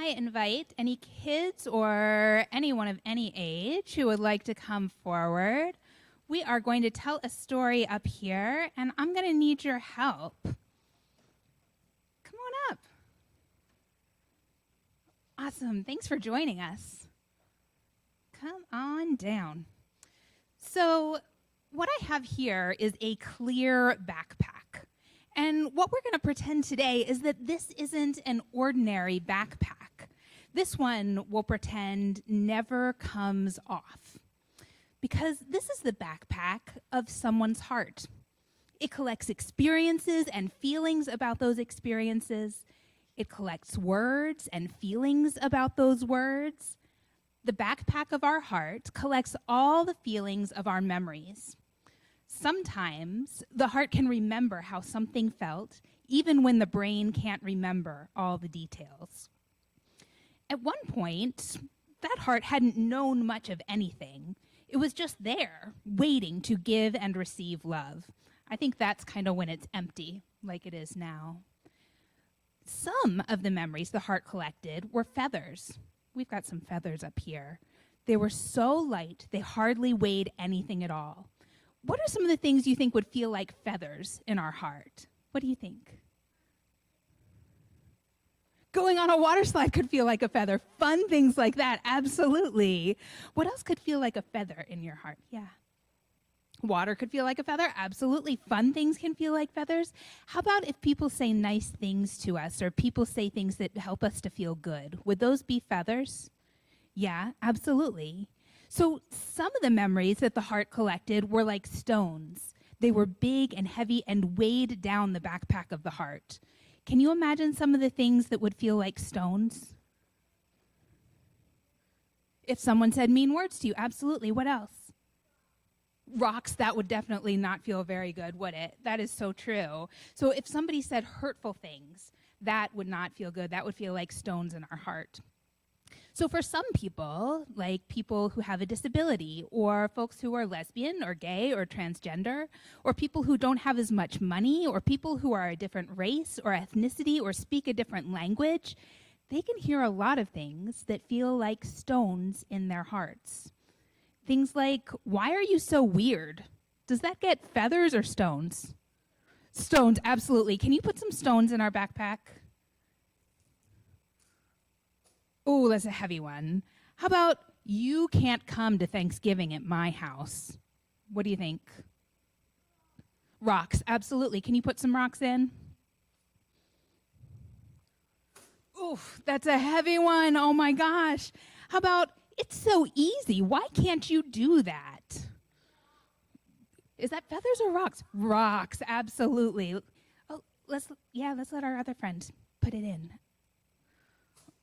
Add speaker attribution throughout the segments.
Speaker 1: I invite any kids or anyone of any age who would like to come forward. We are going to tell a story up here, and I'm going to need your help. Come on up. Awesome. Thanks for joining us. Come on down. So what I have here is a clear backpack. And what we're going to pretend today is that this isn't an ordinary backpack. This one we'll pretend never comes off. Because this is the backpack of someone's heart. It collects experiences and feelings about those experiences. It collects words and feelings about those words. The backpack of our heart collects all the feelings of our memories. Sometimes the heart can remember how something felt, even when the brain can't remember all the details. At one point, that heart hadn't known much of anything. It was just there, waiting to give and receive love. I think that's kind of when it's empty, like it is now. Some of the memories the heart collected were feathers. We've got some feathers up here. They were so light, they hardly weighed anything at all. What are some of the things you think would feel like feathers in our heart? What do you think? Going on a water slide could feel like a feather. Fun things like that, absolutely. What else could feel like a feather in your heart? Yeah. Water could feel like a feather, absolutely. Fun things can feel like feathers. How about if people say nice things to us or people say things that help us to feel good? Would those be feathers? Yeah, absolutely. So some of the memories that the heart collected were like stones. They were big and heavy and weighed down the backpack of the heart. Can you imagine some of the things that would feel like stones? If someone said mean words to you, absolutely. What else? Rocks, that would definitely not feel very good, would it? That is so true. So if somebody said hurtful things, that would not feel good. That would feel like stones in our heart. So for some people, like people who have a disability, or folks who are lesbian or gay or transgender, or people who don't have as much money, or people who are a different race or ethnicity or speak a different language, they can hear a lot of things that feel like stones in their hearts. Things like, why are you so weird? Does that get feathers or stones? Stones, absolutely. Can you put some stones in our backpack? Oh, that's a heavy one. How about, you can't come to Thanksgiving at my house? What do you think? Rocks, absolutely. Can you put some rocks in? Oof, that's a heavy one. Oh my gosh. How about, it's so easy. Why can't you do that? Is that feathers or rocks? Rocks, absolutely. Oh, let's let our other friend put it in.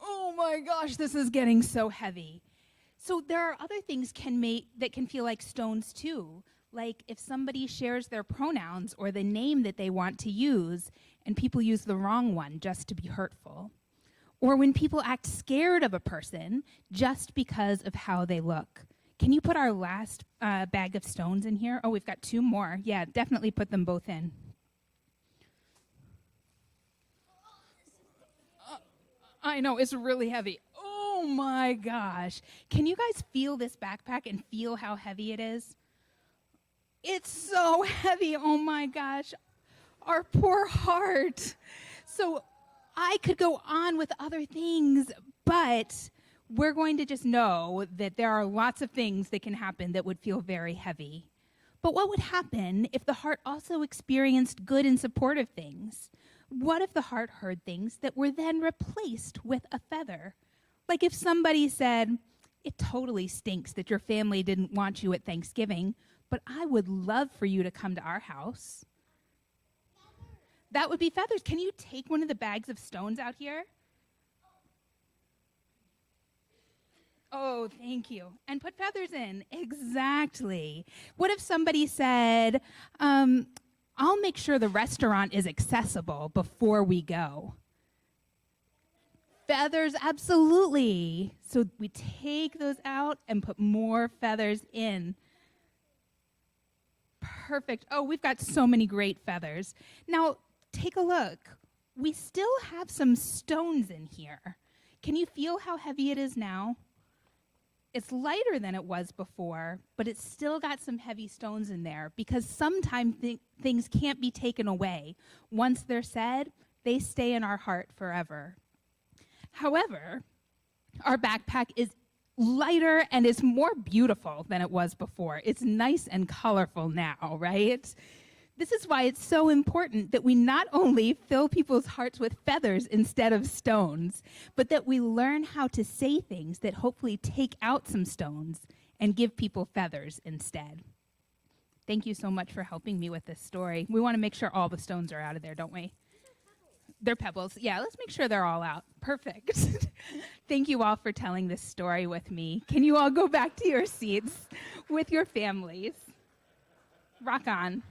Speaker 1: Oh my gosh, this is getting so heavy. So there are other things that can feel like stones too. Like if somebody shares their pronouns or the name that they want to use and people use the wrong one just to be hurtful. Or when people act scared of a person just because of how they look. Can you put our last bag of stones in here? Oh, we've got 2 more. Yeah, definitely put them both in. I know, it's really heavy. Oh my gosh. Can you guys feel this backpack and feel how heavy it is? It's so heavy, oh my gosh. Our poor heart. So I could go on with other things, but we're going to just know that there are lots of things that can happen that would feel very heavy. But what would happen if the heart also experienced good and supportive things? What if the heart heard things that were then replaced with a feather? Like if somebody said, it totally stinks that your family didn't want you at Thanksgiving, but I would love for you to come to our house. That would be feathers. Can you take one of the bags of stones out here? Oh, thank you. And put feathers in. Exactly. What if somebody said, I'll make sure the restaurant is accessible before we go? Feathers, absolutely. So we take those out and put more feathers in. Perfect. Oh, we've got so many great feathers. Now, take a look. We still have some stones in here. Can you feel how heavy it is now? It's lighter than it was before, but it's still got some heavy stones in there because sometimes things can't be taken away. Once they're said, they stay in our heart forever. However, our backpack is lighter and is more beautiful than it was before. It's nice and colorful now, right? This is why it's so important that we not only fill people's hearts with feathers instead of stones, but that we learn how to say things that hopefully take out some stones and give people feathers instead. Thank you so much for helping me with this story. We want to make sure all the stones are out of there, don't we? They're pebbles. Yeah, let's make sure they're all out. Perfect. Thank you all for telling this story with me. Can you all go back to your seats with your families? Rock on.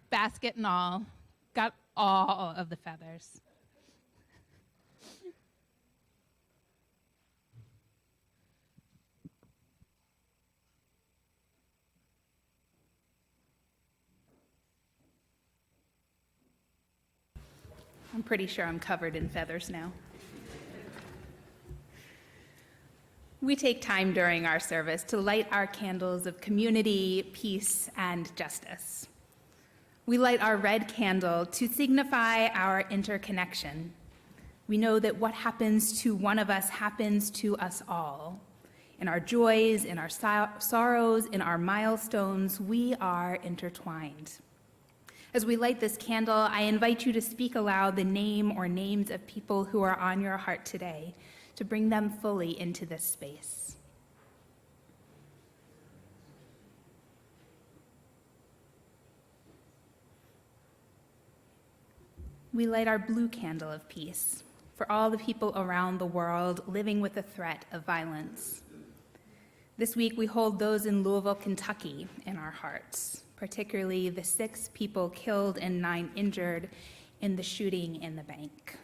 Speaker 1: Basket and all. Got all of the feathers. I'm pretty sure I'm covered in feathers now. We take time during our service to light our candles of community, peace, and justice. We light our red candle to signify our interconnection. We know that what happens to one of us happens to us all. In our joys, in our sorrows, in our milestones, we are intertwined. As we light this candle, I invite you to speak aloud the name or names of people who are on your heart today, to bring them fully into this space. We light our blue candle of peace for all the people around the world living with the threat of violence. This week, we hold those in Louisville, Kentucky in our hearts, particularly the 6 people killed and 9 injured in the shooting in the bank.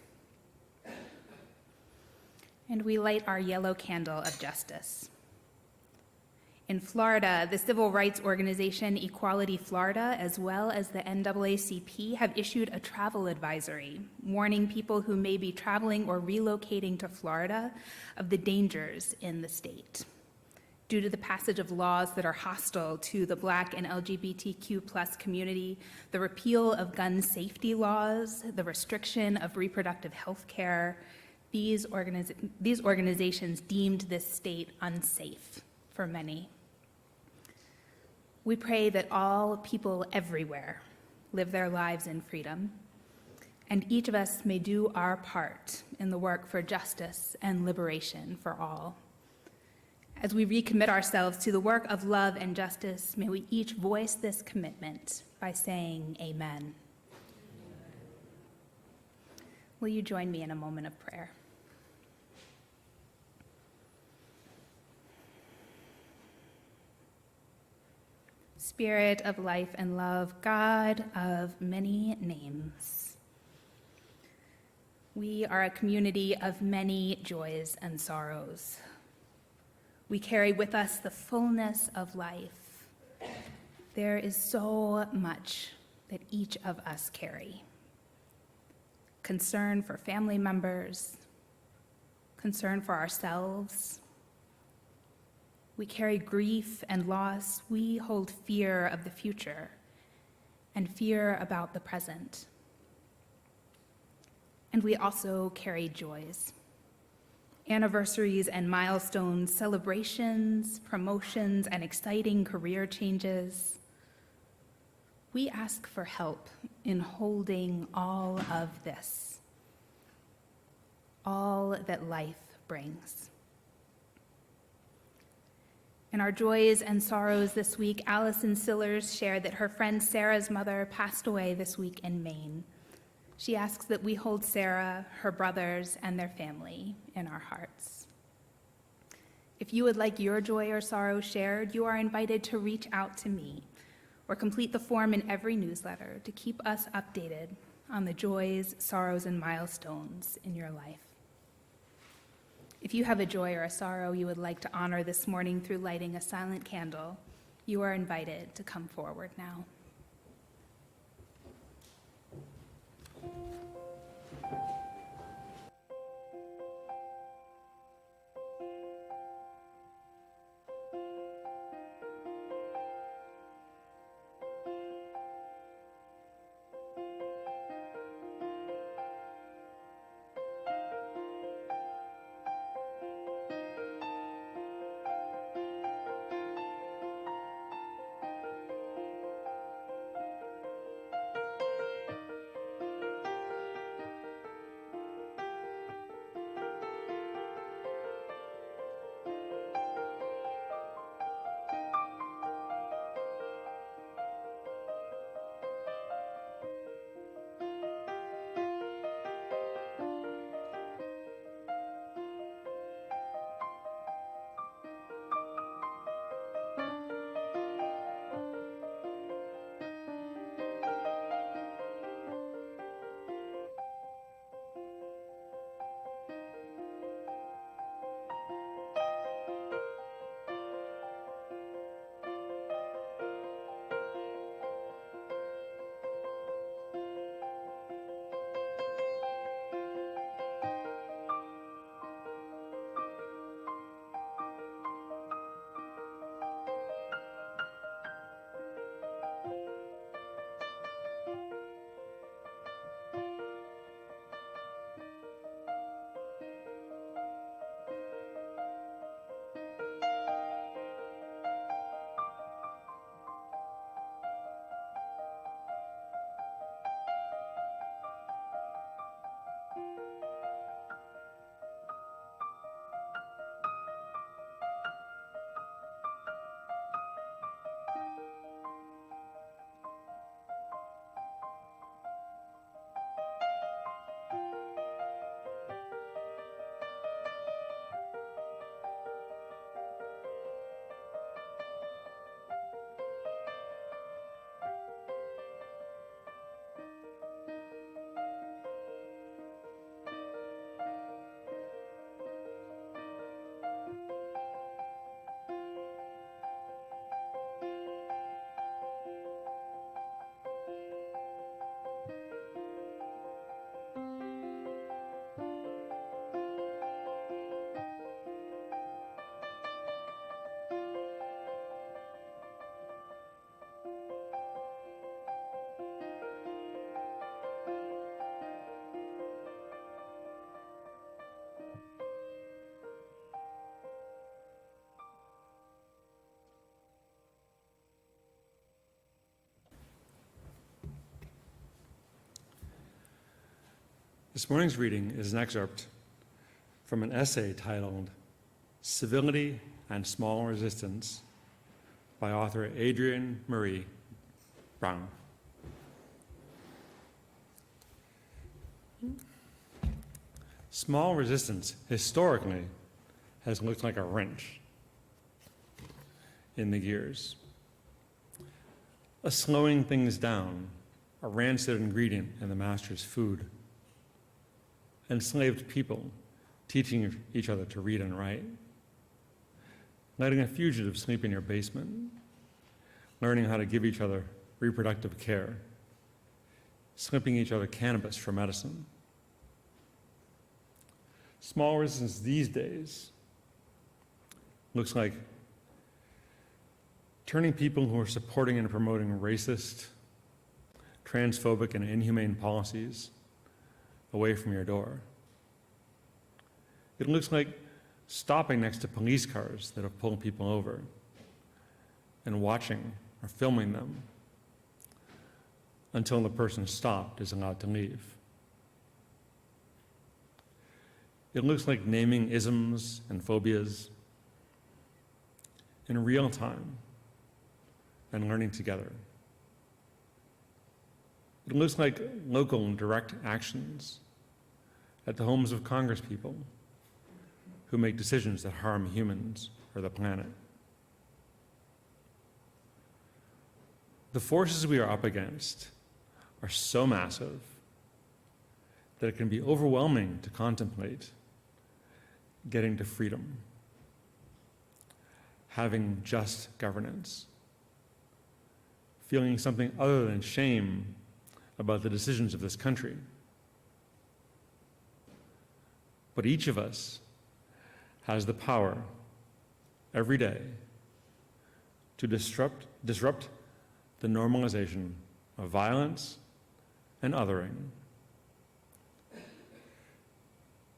Speaker 1: And we light our yellow candle of justice. In Florida, the civil rights organization Equality Florida, as well as the NAACP, have issued a travel advisory warning people who may be traveling or relocating to Florida of the dangers in the state. Due to the passage of laws that are hostile to the Black and LGBTQ+ community, the repeal of gun safety laws, the restriction of reproductive health care, these organizations deemed this state unsafe for many. We pray that all people everywhere live their lives in freedom, and each of us may do our part in the work for justice and liberation for all. As we recommit ourselves to the work of love and justice, may we each voice this commitment by saying amen. Will you join me in a moment of prayer? Spirit of life and love, God of many names, we are a community of many joys and sorrows. We carry with us the fullness of life. There is so much that each of us carry. Concern for family members, concern for ourselves. We carry grief and loss. We hold fear of the future and fear about the present. And we also carry joys, anniversaries and milestones, celebrations, promotions, and exciting career changes. We ask for help in holding all of this, all that life brings. In our joys and sorrows this week, Allison Sillers shared that her friend Sarah's mother passed away this week in Maine. She asks that we hold Sarah, her brothers, and their family in our hearts. If you would like your joy or sorrow shared, you are invited to reach out to me or complete the form in every newsletter to keep us updated on the joys, sorrows, and milestones in your life. If you have a joy or a sorrow you would like to honor this morning through lighting a silent candle, you are invited to come forward now.
Speaker 2: This morning's reading is an excerpt from an essay titled Civility and Small Resistance by author Adrienne Marie Brown. Small resistance historically has looked like a wrench in the gears, a slowing things down, a rancid ingredient in the master's food, enslaved people teaching each other to read and write, letting a fugitive sleep in your basement, learning how to give each other reproductive care, slipping each other cannabis for medicine. Small resistance these days looks like turning people who are supporting and promoting racist, transphobic, and inhumane policies away from your door. It looks like stopping next to police cars that have pulled people over and watching or filming them until the person stopped is allowed to leave. It looks like naming isms and phobias in real time and learning together. It looks like local and direct actions at the homes of Congresspeople who make decisions that harm humans or the planet. The forces we are up against are so massive that it can be overwhelming to contemplate getting to freedom, having just governance, feeling something other than shame about the decisions of this country. But each of us has the power every day to disrupt the normalization of violence and othering,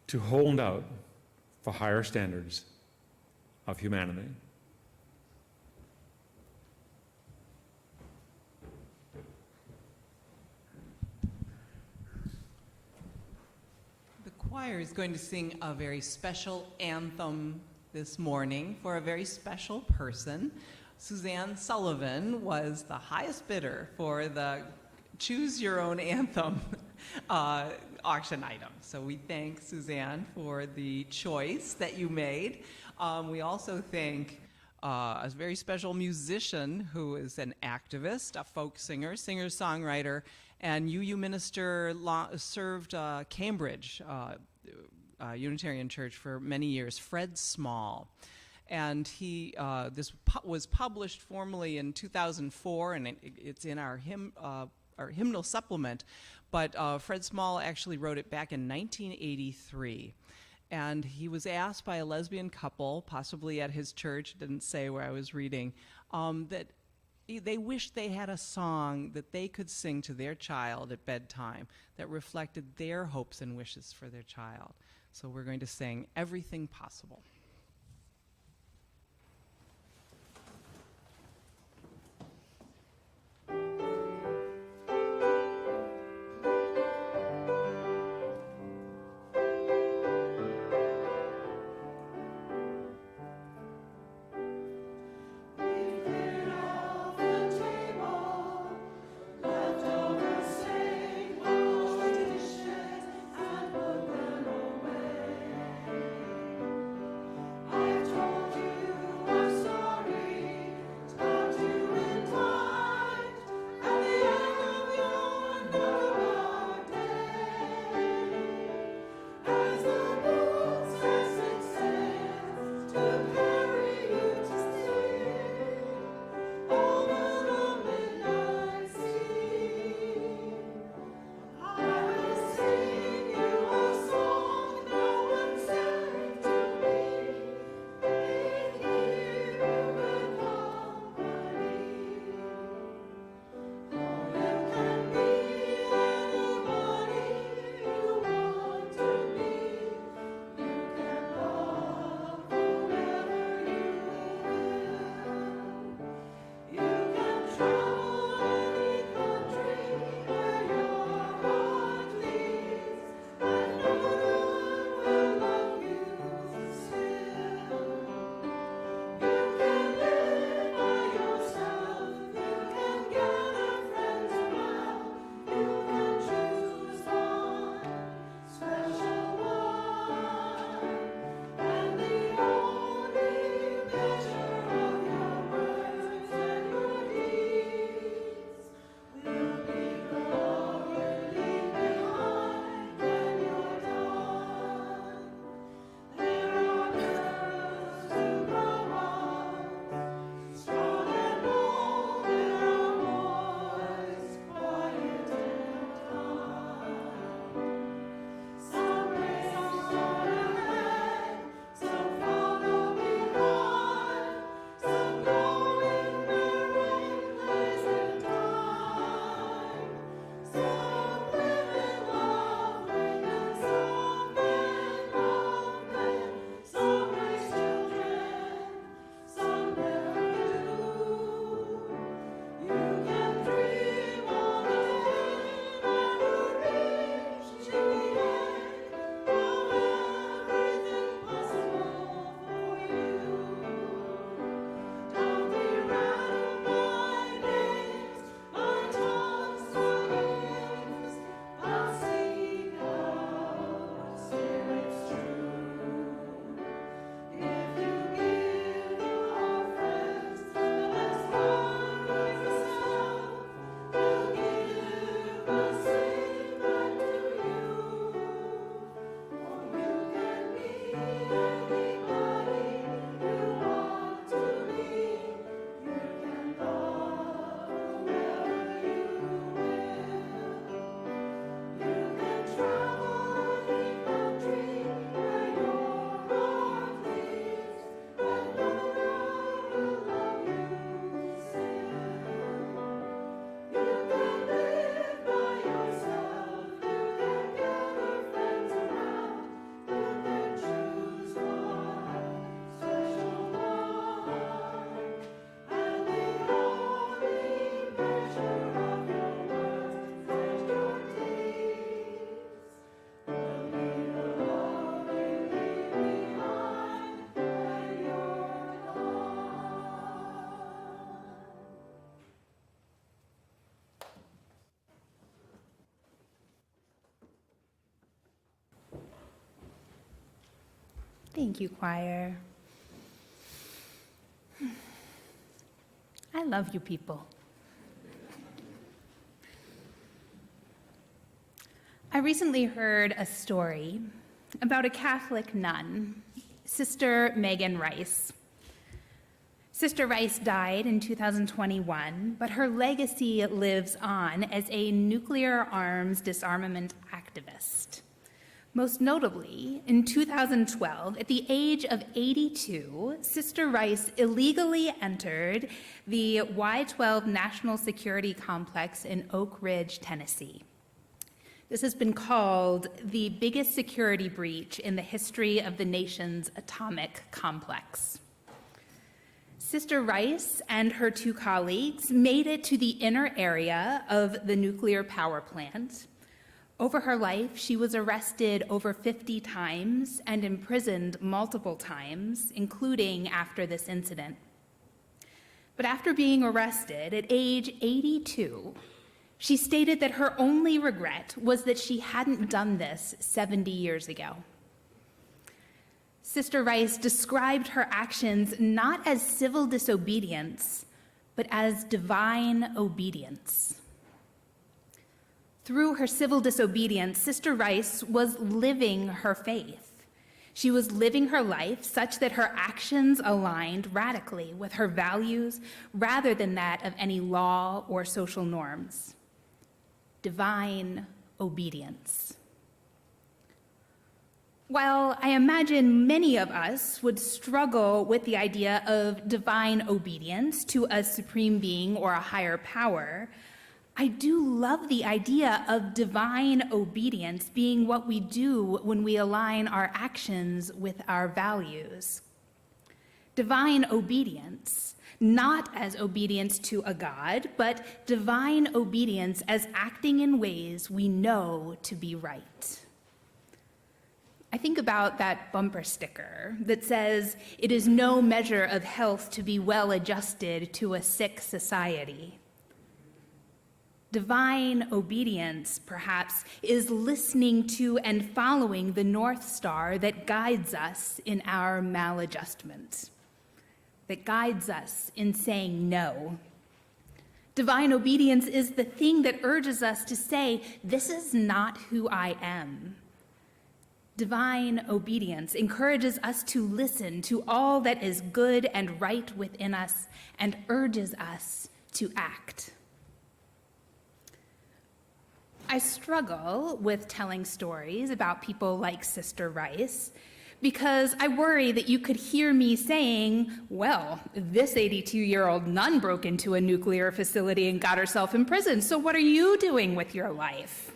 Speaker 2: to hold out for higher standards of humanity.
Speaker 3: The choir is going to sing a very special anthem this morning for a very special person. Suzanne Sullivan was the highest bidder for the Choose Your Own Anthem auction item. So we thank Suzanne for the choice that you made. We also thank a very special musician who is an activist, a folk singer, singer-songwriter, and UU minister, served Cambridge Unitarian Church for many years, Fred Small. And he, this was published formally in 2004, and it's in our hymnal supplement. But Fred Small actually wrote it back in 1983. And he was asked by a lesbian couple, possibly at his church, didn't say where I was reading, that they wished they had a song that they could sing to their child at bedtime that reflected their hopes and wishes for their child. So we're going to sing Everything Possible.
Speaker 1: Thank you, choir. I love you people. I recently heard a story about a Catholic nun, Sister Megan Rice. Sister Rice died in 2021, but her legacy lives on as a nuclear arms disarmament activist. Most notably, in 2012, at the age of 82, Sister Rice illegally entered the Y-12 National Security Complex in Oak Ridge, Tennessee. This has been called the biggest security breach in the history of the nation's atomic complex. Sister Rice and her two colleagues made it to the inner area of the nuclear power plant. Over her life, she was arrested over 50 times and imprisoned multiple times, including after this incident. But after being arrested at age 82, she stated that her only regret was that she hadn't done this 70 years ago. Sister Rice described her actions not as civil disobedience, but as divine obedience. Through her civil disobedience, Sister Rice was living her faith. She was living her life such that her actions aligned radically with her values rather than that of any law or social norms. Divine obedience. While I imagine many of us would struggle with the idea of divine obedience to a supreme being or a higher power, I do love the idea of divine obedience being what we do when we align our actions with our values. Divine obedience, not as obedience to a God, but divine obedience as acting in ways we know to be right. I think about that bumper sticker that says, "It is no measure of health to be well adjusted to a sick society." Divine obedience, perhaps, is listening to and following the North Star that guides us in our maladjustment, that guides us in saying no. Divine obedience is the thing that urges us to say, "This is not who I am." Divine obedience encourages us to listen to all that is good and right within us and urges us to act. I struggle with telling stories about people like Sister Rice because I worry that you could hear me saying, "Well, this 82-year-old nun broke into a nuclear facility and got herself imprisoned, so what are you doing with your life?"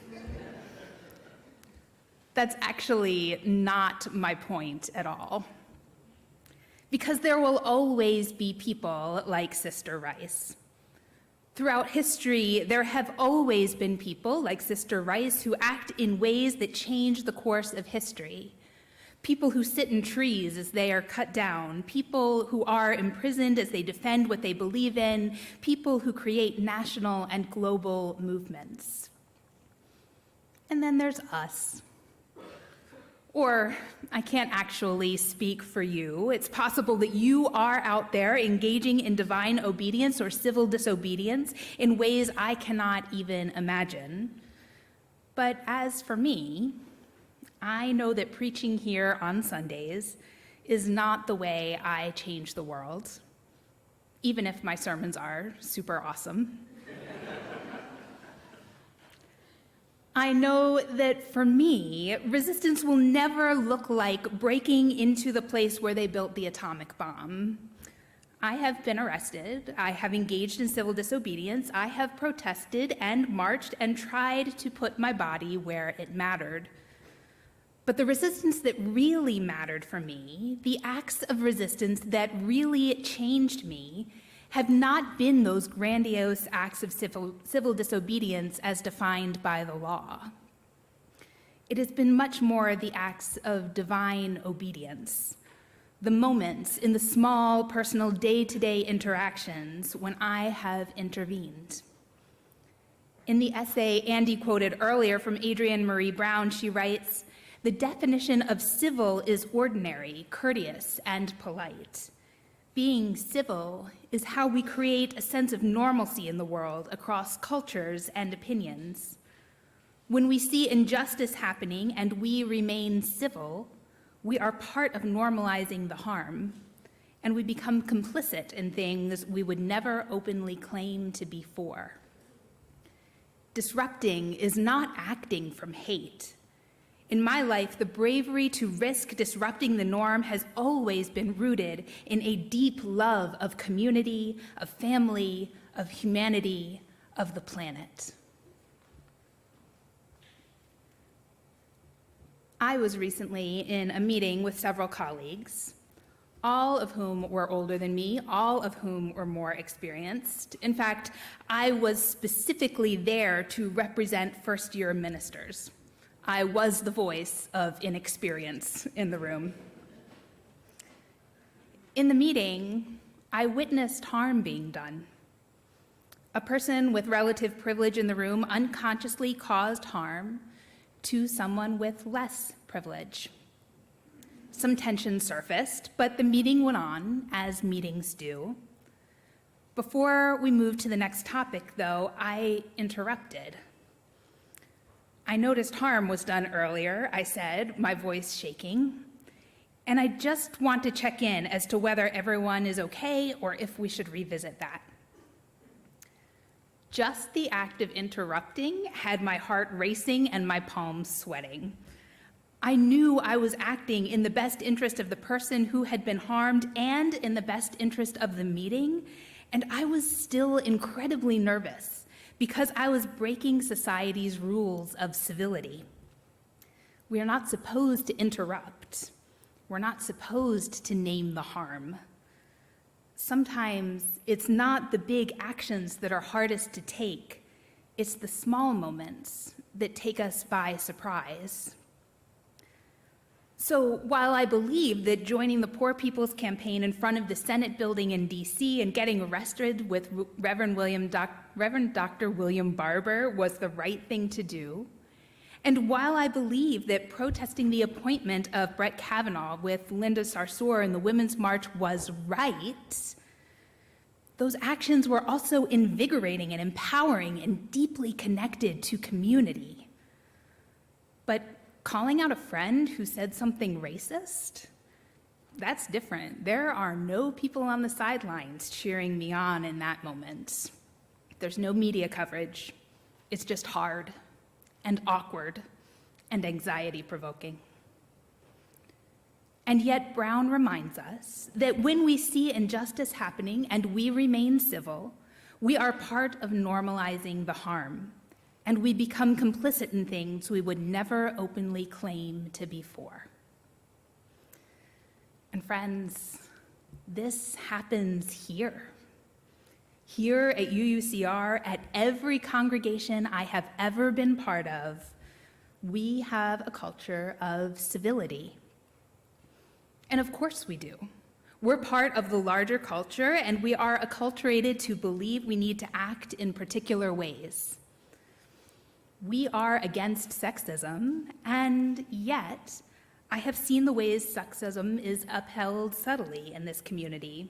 Speaker 1: That's actually not my point at all. Because there will always be people like Sister Rice. Throughout history, there have always been people like Sister Rice who act in ways that change the course of history. People who sit in trees as they are cut down, people who are imprisoned as they defend what they believe in, people who create national and global movements. And then there's us. Or, I can't actually speak for you. It's possible that you are out there engaging in divine obedience or civil disobedience in ways I cannot even imagine. But as for me, I know that preaching here on Sundays is not the way I change the world, even if my sermons are super awesome. I know that for me, resistance will never look like breaking into the place where they built the atomic bomb. I have been arrested. I have engaged in civil disobedience. I have protested and marched and tried to put my body where it mattered. But the resistance that really mattered for me, the acts of resistance that really changed me, have not been those grandiose acts of civil disobedience as defined by the law. It has been much more the acts of divine obedience, the moments in the small, personal, day-to-day interactions when I have intervened. In the essay Andy quoted earlier from Adrienne Marie Brown, she writes, The definition of civil is ordinary, courteous, and polite. Being civil is how we create a sense of normalcy in the world across cultures and opinions. When we see injustice happening and we remain civil, we are part of normalizing the harm, and we become complicit in things we would never openly claim to be for. Disrupting is not acting from hate. In my life, the bravery to risk disrupting the norm has always been rooted in a deep love of community, of family, of humanity, of the planet. I was recently in a meeting with several colleagues, all of whom were older than me, all of whom were more experienced. In fact, I was specifically there to represent first-year ministers. I was the voice of inexperience in the room. In the meeting, I witnessed harm being done. A person with relative privilege in the room unconsciously caused harm to someone with less privilege. Some tension surfaced, but the meeting went on, as meetings do. Before we moved to the next topic, though, I interrupted. I noticed harm was done earlier, I said, my voice shaking, and I just want to check in as to whether everyone is okay or if we should revisit that. Just the act of interrupting had my heart racing and my palms sweating. I knew I was acting in the best interest of the person who had been harmed and in the best interest of the meeting, and I was still incredibly nervous because I was breaking society's rules of civility. We are not supposed to interrupt. We're not supposed to name the harm. Sometimes it's not the big actions that are hardest to take. It's the small moments that take us by surprise. So while I believe that joining the Poor People's Campaign in front of the Senate building in DC and getting arrested with Reverend Dr. William Barber was the right thing to do, and while I believe that protesting the appointment of Brett Kavanaugh with Linda Sarsour in the Women's March was right, those actions were also invigorating and empowering and deeply connected to community. But calling out a friend who said something racist? That's different. There are no people on the sidelines cheering me on in that moment. There's no media coverage. It's just hard and awkward and anxiety-provoking. And yet Brown reminds us that when we see injustice happening and we remain civil, we are part of normalizing the harm, and we become complicit in things we would never openly claim to be for. And friends, this happens here. Here at UUCR, at every congregation I have ever been part of, we have a culture of civility. And of course we do. We're part of the larger culture, and we are acculturated to believe we need to act in particular ways. We are against sexism, and yet I have seen the ways sexism is upheld subtly in this community,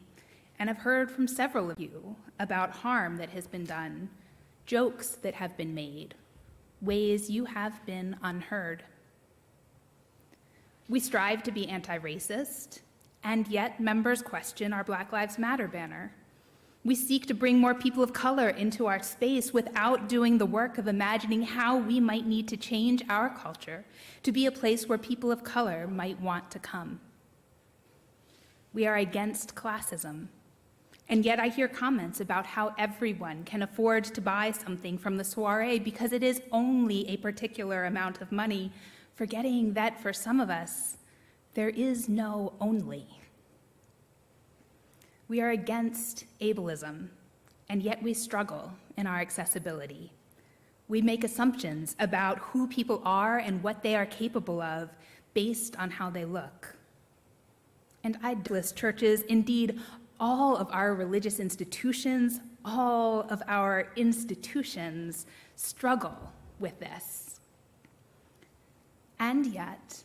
Speaker 1: and I've heard from several of you about harm that has been done, jokes that have been made, ways you have been unheard. We strive to be anti-racist, and yet members question our Black Lives Matter banner. We seek to bring more people of color into our space without doing the work of imagining how we might need to change our culture to be a place where people of color might want to come. We are against classism, and yet I hear comments about how everyone can afford to buy something from the soiree because it is only a particular amount of money, forgetting that for some of us, there is no only. We are against ableism, and yet we struggle in our accessibility. We make assumptions about who people are and what they are capable of based on how they look. And idealist churches, indeed, all of our religious institutions, all of our institutions struggle with this. And And yet,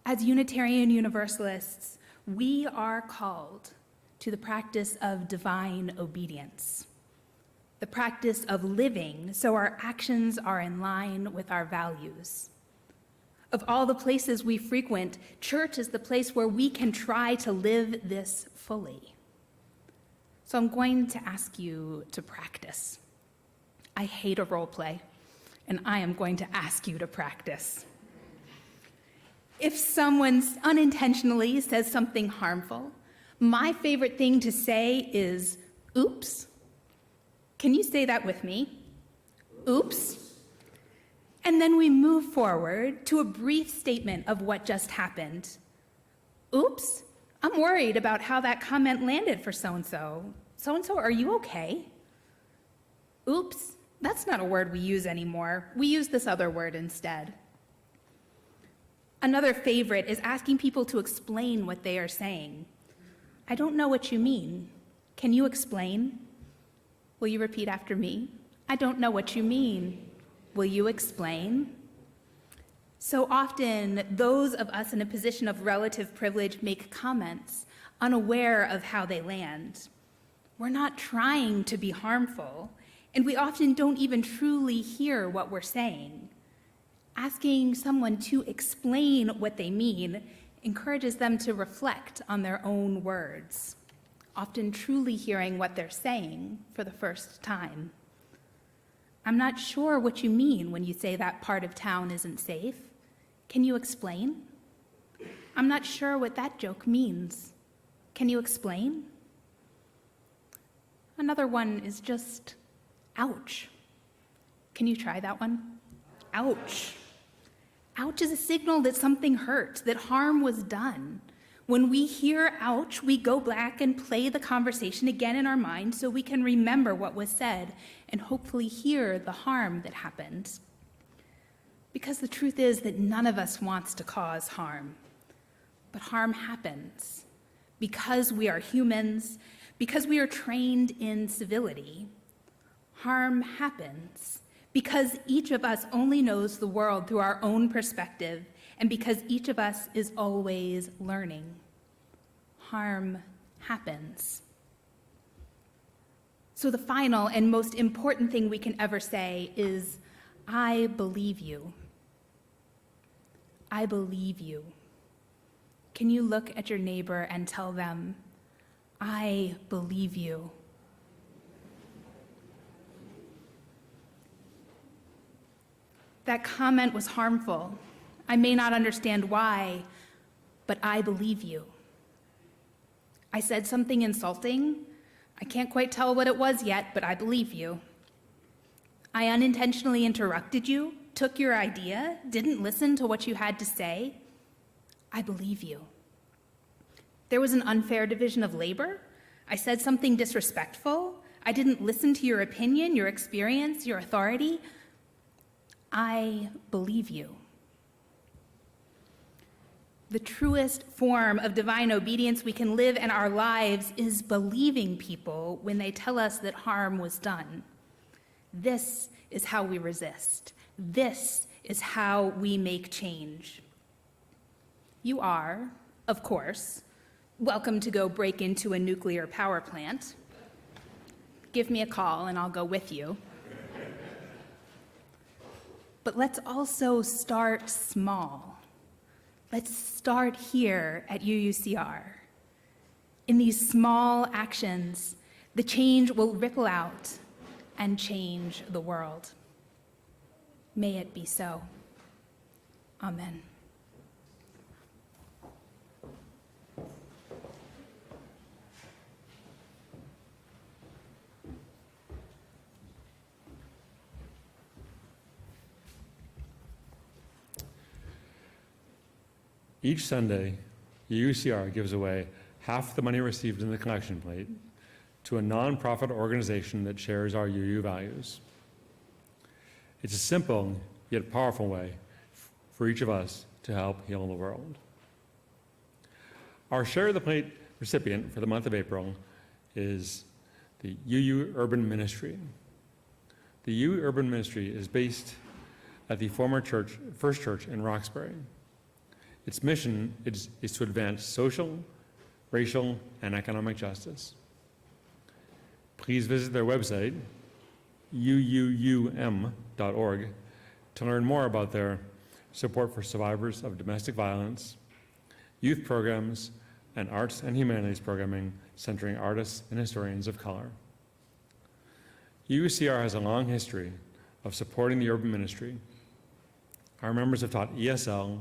Speaker 1: as Unitarian Universalists, we are called to the practice of divine obedience, the practice of living so our actions are in line with our values. Of all the places we frequent, church is the place where we can try to live this fully. So I'm going to ask you to practice. I hate a role play, and I am going to ask you to practice. If someone unintentionally says something harmful, my favorite thing to say is, oops. Can you say that with me? Oops. And then we move forward to a brief statement of what just happened. Oops, I'm worried about how that comment landed for so-and-so. So-and-so, are you okay? Oops, that's not a word we use anymore. We use this other word instead. Another favorite is asking people to explain what they are saying. I don't know what you mean. Can you explain? Will you repeat after me? I don't know what you mean. Will you explain? So often, those of us in a position of relative privilege make comments unaware of how they land. We're not trying to be harmful, and we often don't even truly hear what we're saying. Asking someone to explain what they mean encourages them to reflect on their own words, often truly hearing what they're saying for the first time. I'm not sure what you mean when you say that part of town isn't safe. Can you explain? I'm not sure what that joke means. Can you explain? Another one is just, ouch. Can you try that one? Ouch. Ouch is a signal that something hurt, that harm was done. When we hear ouch, we go back and play the conversation again in our mind so we can remember what was said and hopefully hear the harm that happened. Because the truth is that none of us wants to cause harm, but harm happens because we are humans, because we are trained in civility. Harm happens because each of us only knows the world through our own perspective, and because each of us is always learning. Harm happens. So the final and most important thing we can ever say is, I believe you. I believe you. Can you look at your neighbor and tell them, I believe you? That comment was harmful. I may not understand why, but I believe you. I said something insulting. I can't quite tell what it was yet, but I believe you. I unintentionally interrupted you, took your idea, didn't listen to what you had to say. I believe you. There was an unfair division of labor. I said something disrespectful. I didn't listen to your opinion, your experience, your authority. I believe you. The truest form of divine obedience we can live in our lives is believing people when they tell us that harm was done. This is how we resist. This is how we make change. You are, of course, welcome to go break into a nuclear power plant. Give me a call and I'll go with you. But let's also start small. Let's start here at UUCR. In these small actions, the change will ripple out and change the world. May it be so. Amen.
Speaker 2: Each Sunday, UUCR gives away half the money received in the collection plate to a nonprofit organization that shares our UU values. It's a simple yet powerful way for each of us to help heal the world. Our Share of the Plate recipient for the month of April is the UU Urban Ministry. The UU Urban Ministry is based at the former First Church in Roxbury. Its mission is to advance social, racial, and economic justice. Please visit their website, uuum.org, to learn more about their support for survivors of domestic violence, youth programs, and arts and humanities programming centering artists and historians of color. UUCR has a long history of supporting the urban ministry. Our members have taught ESL,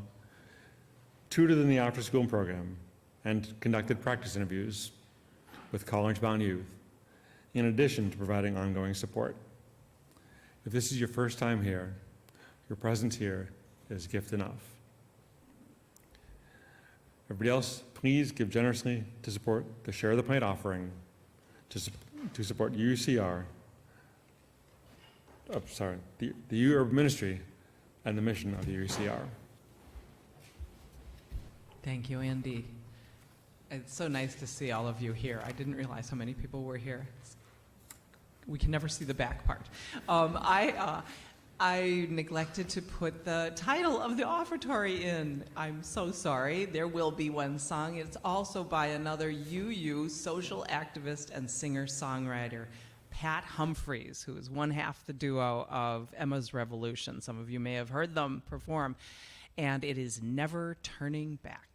Speaker 2: tutored in the after-school program, and conducted practice interviews with college-bound youth, in addition to providing ongoing support. If this is your first time here, your presence here is gift enough. Everybody else, please give generously to support the Share the Plate offering to support UUCR, the U Urban Ministry and the mission of the UUCR.
Speaker 3: Thank you, Andy. It's so nice to see all of you here. I didn't realize how many people were here. We can never see the back part. I neglected to put the title of the offertory in. I'm so sorry. There will be one song. It's also by another UU social activist and singer-songwriter, Pat Humphreys, who is one half the duo of Emma's Revolution. Some of you may have heard them perform. And it is Never Turning Back.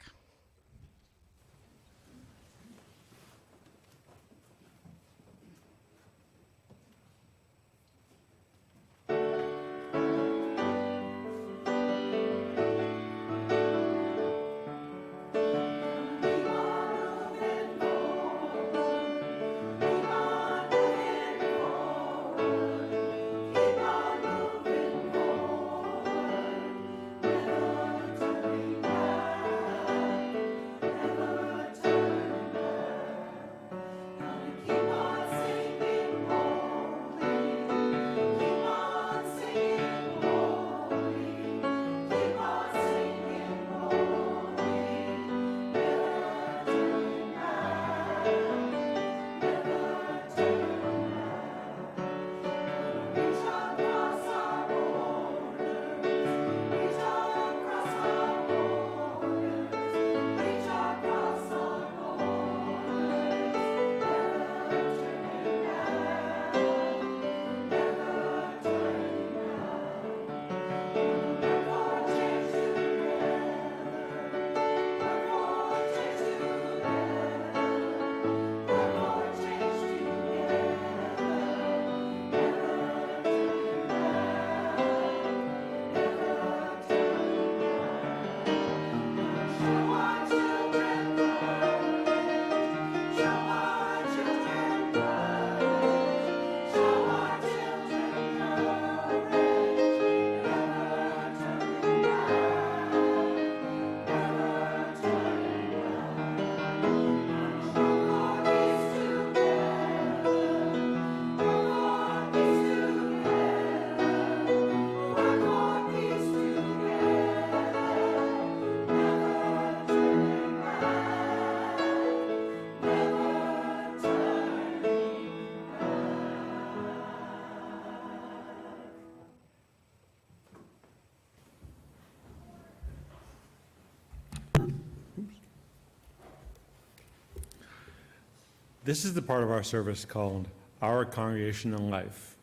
Speaker 2: This is the part of our service called Our Congregational Life,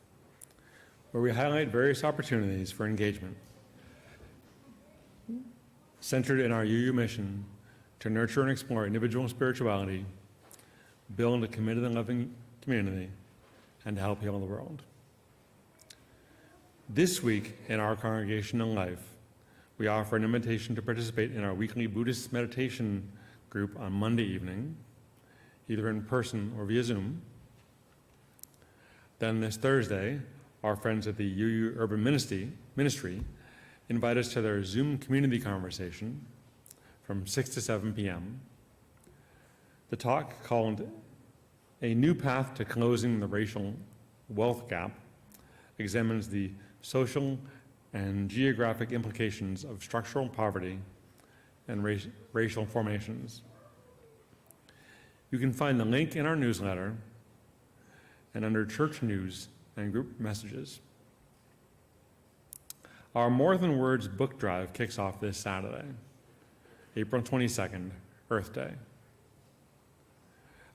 Speaker 2: where we highlight various opportunities for engagement centered in our UU mission to nurture and explore individual spirituality, build a committed and loving community, and to help heal the world. This week in Our Congregational Life, we offer an invitation to participate in our weekly Buddhist meditation group on Monday evening, either in person or via Zoom. Then this Thursday, our friends at the UU Urban Ministry invite us to their Zoom community conversation from 6 to 7 p.m. The talk, called A New Path to Closing the Racial Wealth Gap, examines the social and geographic implications of structural poverty and racial formations. You can find the link in our newsletter and under church news and group messages. Our More Than Words book drive kicks off this Saturday, April 22nd, Earth Day.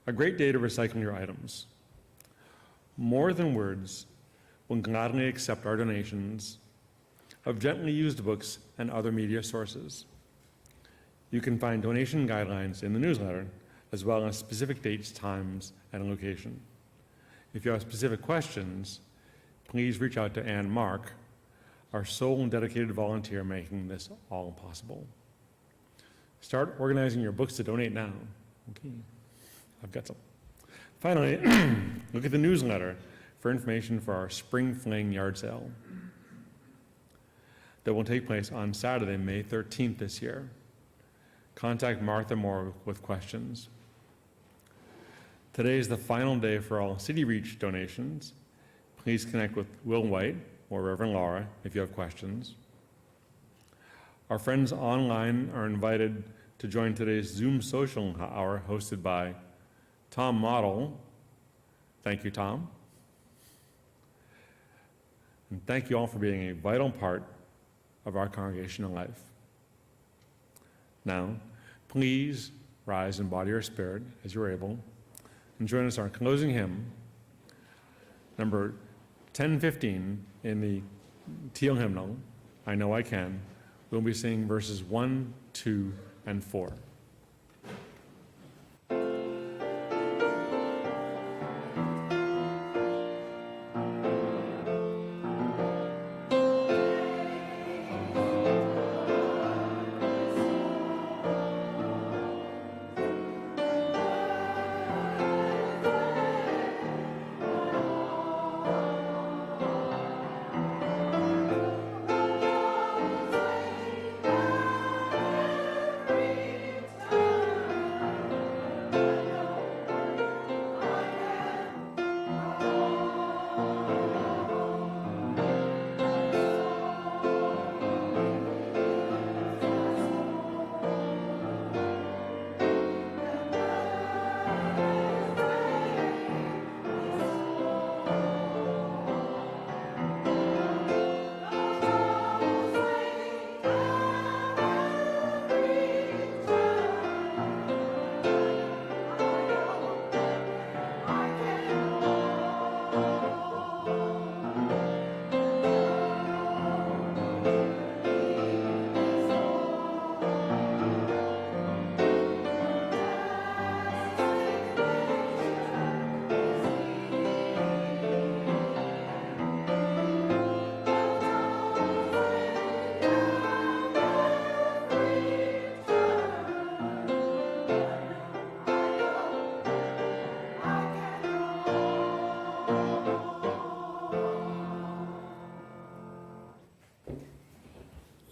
Speaker 2: A great day to recycle your items. More Than Words will gladly accept our donations of gently used books and other media sources. You can find donation guidelines in the newsletter, as well as specific dates, times, and location. If you have specific questions, please reach out to Ann Mark, our sole and dedicated volunteer making this all possible. Start organizing your books to donate now. Okay, I've got some. Finally, look at the newsletter for information for our Spring Fling yard sale that will take place on Saturday, May 13th this year. Contact Martha Moore with questions. Today is the final day for all City Reach donations. Please connect with Will White or Reverend Laura if you have questions. Our friends online are invited to join today's Zoom social hour hosted by Tom Model. Thank you, Tom. And thank you all for being a vital part of our congregational life. Now, please rise in body or spirit as you're able and join us in our closing hymn, number 1015 in the teal hymnal, I Know I Can. We'll be singing verses 1, 2, and 4.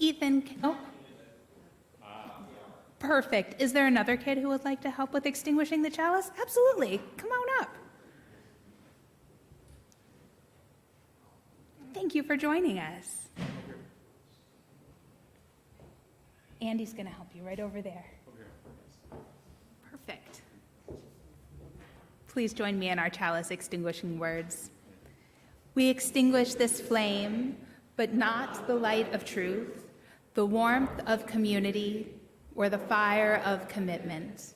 Speaker 1: Ethan, oh. Perfect. Is there another kid who would like to help with extinguishing the chalice? Absolutely. Come on up. Thank you for joining us. Andy's going to help you right over there. Perfect. Please join me in our chalice extinguishing words. We extinguish this flame, but not the light of truth, the warmth of community, or the fire of commitment.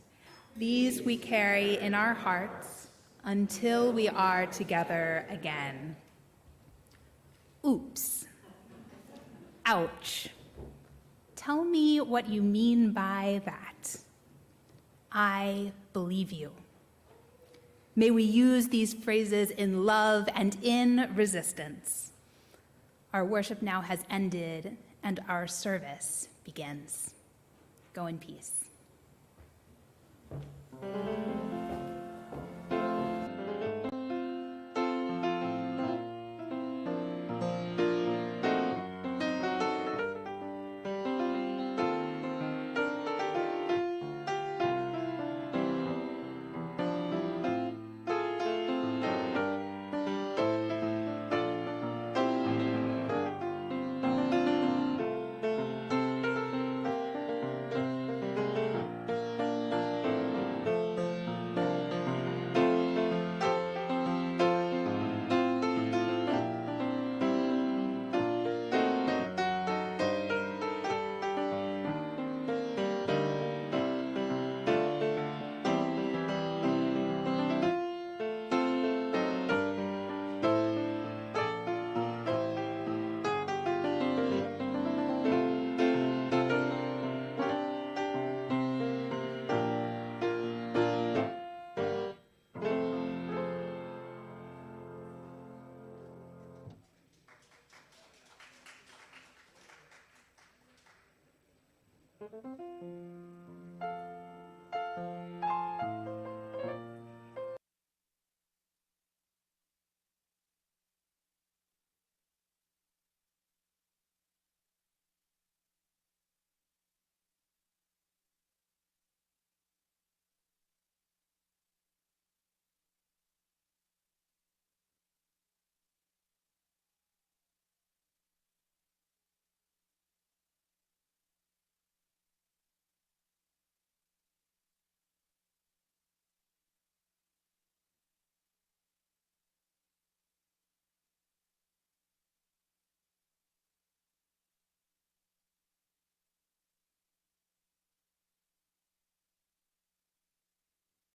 Speaker 1: These we carry in our hearts until we are together again. Oops. Ouch. Tell me what you mean by that. I believe you. May we use these phrases in love and in resistance. Our worship now has ended and our service begins. Go in peace.